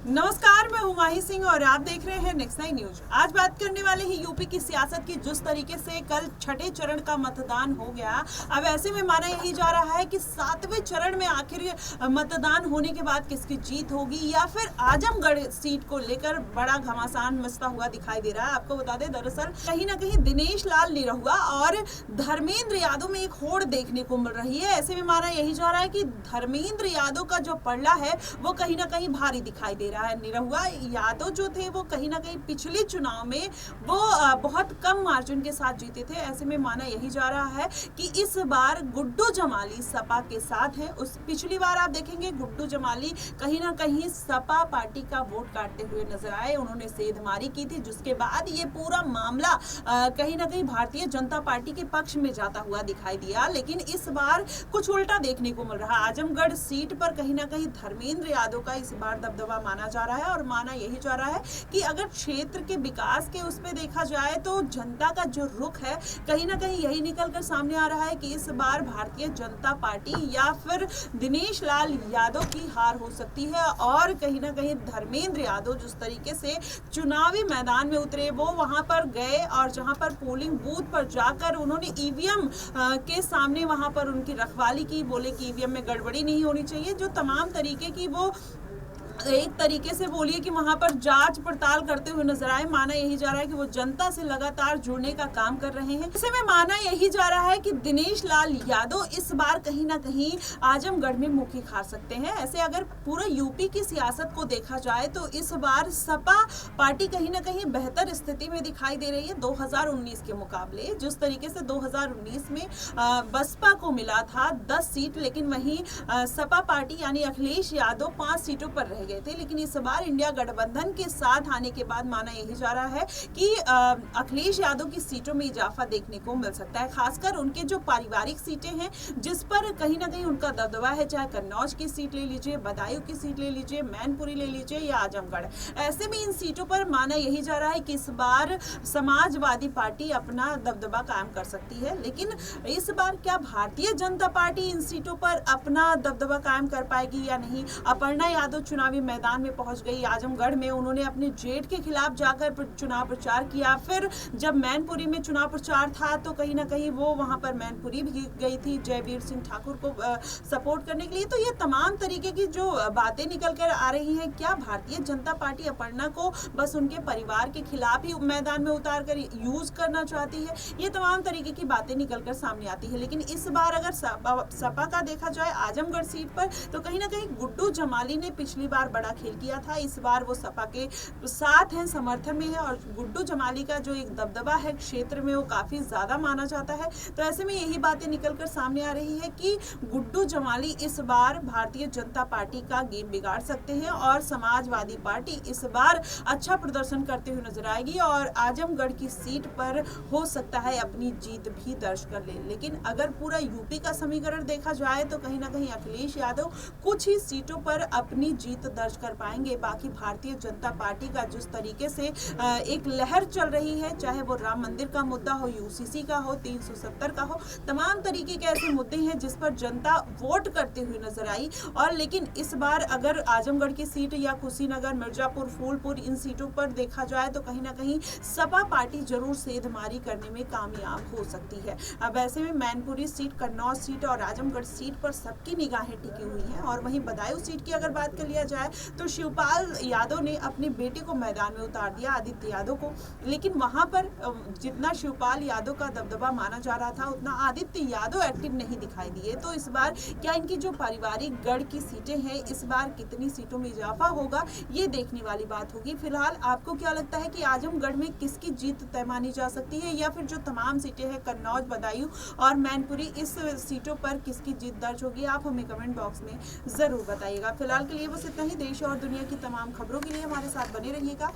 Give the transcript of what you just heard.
नमस्कार, मैं हूं माही सिंह और आप देख रहे हैं नेक्स्ट 9 न्यूज। आज बात करने वाले हैं यूपी की सियासत की। जिस तरीके से कल छठे चरण का मतदान हो गया, अब ऐसे में माना यही जा रहा है कि सातवें चरण में आखिर मतदान होने के बाद किसकी जीत होगी या फिर आजमगढ़ सीट को लेकर बड़ा घमासान मचता हुआ दिखाई दे रहा है। आपको बता दें, दरअसल कहीं ना कहीं दिनेश लाल निरहुआ और धर्मेंद्र यादव में एक होड़ देखने को मिल रही है। ऐसे में माना यही जा रहा है कि धर्मेंद्र यादव का जो पलड़ा है वो कहीं ना कहीं भारी दिखाई दे रहा है। निरहुआ यादव जो थे वो कहीं ना कहीं पिछले चुनाव में वो बहुत कम मार्जिन के साथ जीते थे। ऐसे में माना यही जा रहा है कि इस बार गुड्डू जमाली सपा के साथ है। उस पिछली बार आप देखेंगे गुड्डू जमाली कहीं ना कहीं सपा पार्टी का वोट काटते हुए नजर आए। उन्होंने सेंधमारी की थी, जिसके बाद ये पूरा मामला कहीं ना कहीं भारतीय जनता पार्टी के पक्ष में जाता हुआ दिखाई दिया। लेकिन इस बार कुछ उल्टा देखने को मिल रहा है। आजमगढ़ सीट पर कहीं ना कहीं धर्मेंद्र यादव का इस बार दबदबा माना जा रहा है और माना यही जा रहा है कि अगर क्षेत्र के विकास के उस पे देखा जाए तो जनता का जो रुख है कहीं ना कहीं यही निकल कर सामने आ रहा है कि इस बार भारतीय जनता पार्टी या फिर दिनेश लाल यादव की हार हो सकती है। और कहीं ना कहीं धर्मेंद्र यादव जिस तरीके से चुनावी मैदान में उतरे, वो वहां पर गए और जहां पर पोलिंग बूथ पर जाकर उन्होंने ईवीएम के सामने वहां पर उनकी रखवाली की, बोले कि ईवीएम में गड़बड़ी नहीं होनी चाहिए। जो तमाम तरीके की वो एक तरीके से बोलिए कि वहां पर जांच पड़ताल करते हुए नजर आए। माना यही जा रहा है कि वो जनता से लगातार जुड़ने का काम कर रहे हैं। ऐसे में माना यही जा रहा है कि दिनेश लाल यादव इस बार कहीं ना कहीं आजमगढ़ में मुखी खा सकते हैं। ऐसे अगर पूरा यूपी की सियासत को देखा जाए तो इस बार सपा पार्टी कहीं ना कहीं बेहतर स्थिति में दिखाई दे रही है 2019 के मुकाबले। जिस तरीके से 2019 में बसपा को मिला था 10 सीट, लेकिन वहीं सपा पार्टी यानी अखिलेश यादव 5 सीटों पर रह गए थे। लेकिन इस बार इंडिया गठबंधन के साथ आने के बाद माना यही जा रहा है कि अखिलेश यादव की सीटों में इजाफा देखने को मिल सकता है। खासकर उनके जो पारिवारिक सीटें हैं जिस पर कहीं ना कहीं उनका दबदबा है, चाहे कन्नौज की सीट ले लीजिए, बदायूं की सीट ले लीजिए, मैनपुरी ले लीजिए या आजमगढ़। ऐसे में इन सीटों पर माना यही जा रहा है कि इस बार समाजवादी पार्टी अपना दबदबा कायम कर सकती है। लेकिन इस बार क्या भारतीय जनता पार्टी इन सीटों पर अपना दबदबा कायम कर पाएगी या नहीं? अपर्णा यादव चुनावी मैदान में पहुंच गई। आजमगढ़ में उन्होंने अपने जेठ के खिलाफ जाकर चुनाव प्रचार किया। फिर जब मैनपुरी में चुनाव प्रचार था तो कहीं ना कहीं वो वहां पर मैनपुरी भी गई थी जयवीर सिंह ठाकुर को सपोर्ट करने के लिए। तो ये तमाम तरीके की जो बातें निकल कर आ रही हैं, क्या भारतीय जनता पार्टी अपर्णा को बस उनके परिवार के खिलाफ ही मैदान में उतार कर यूज करना चाहती है? ये तमाम तरीके की बातें निकल कर सामने आती है। लेकिन इस बार अगर सपा का देखा जाए आजमगढ़ सीट पर तो कहीं ना कहीं गुड्डू जमाली ने पिछली बार बड़ा खेल किया था। इस बार वो सपा के साथ हैं, समर्थन में है और गुड्डू जमाली का जो एक दबदबा है क्षेत्र में वो काफी ज्यादा माना जाता है। तो ऐसे में यही बातें निकलकर सामने आ रही है कि गुड्डू जमाली इस बार भारतीय जनता पार्टी का गेम बिगाड़ सकते हैं और समाजवादी पार्टी इस बार अच्छा प्रदर्शन करते हुए नजर आएगी और आजमगढ़ की सीट पर हो सकता है अपनी जीत भी दर्ज कर ले। लेकिन अगर पूरा यूपी का समीकरण देखा जाए तो कहीं ना कहीं अखिलेश यादव कुछ ही सीटों पर अपनी जीत दर्ज कर पाएंगे। बाकी भारतीय जनता पार्टी का जिस तरीके से एक लहर चल रही है, चाहे वो राम मंदिर का मुद्दा हो, यूसीसी का हो, 370 का हो, तमाम तरीके के ऐसे मुद्दे हैं जिस पर जनता वोट करते हुए नजर आई। और लेकिन इस बार अगर आजमगढ़ की सीट या कुशीनगर, मिर्जापुर, फूलपुर इन सीटों पर देखा जाए तो कहीं ना कहीं सपा पार्टी जरूर सेंधमारी करने में कामयाब हो सकती है। अब ऐसे में मैनपुरी सीट, कन्नौज सीट और आजमगढ़ सीट पर सबकी निगाहें टिकी हुई हैं। और वहीं बदायूं सीट की अगर बात कर लिया जाए तो शिवपाल यादव ने अपने बेटे को मैदान में उतार दिया, आदित्य यादव को। लेकिन वहां पर जितना शिवपाल यादव का दबदबा माना जा रहा था उतना आदित्य यादव एक्टिव नहीं दिखाई दिए। तो इस बार क्या इनकी जो पारिवारिक गढ़ की सीटें हैं इस बार कितनी सीटों में इजाफा होगा, ये देखने वाली बात होगी। फिलहाल आपको क्या लगता है कि आजमगढ़ में किसकी जीत तय मानी जा सकती है या फिर जो तमाम सीटें हैं कन्नौज, बदायूं और मैनपुरी, इस सीटों पर किसकी जीत दर्ज होगी? आप हमें कमेंट बॉक्स में जरूर बताइएगा। फिलहाल के लिए बस इतना ही। देश और दुनिया की तमाम खबरों के लिए हमारे साथ बने रहिएगा।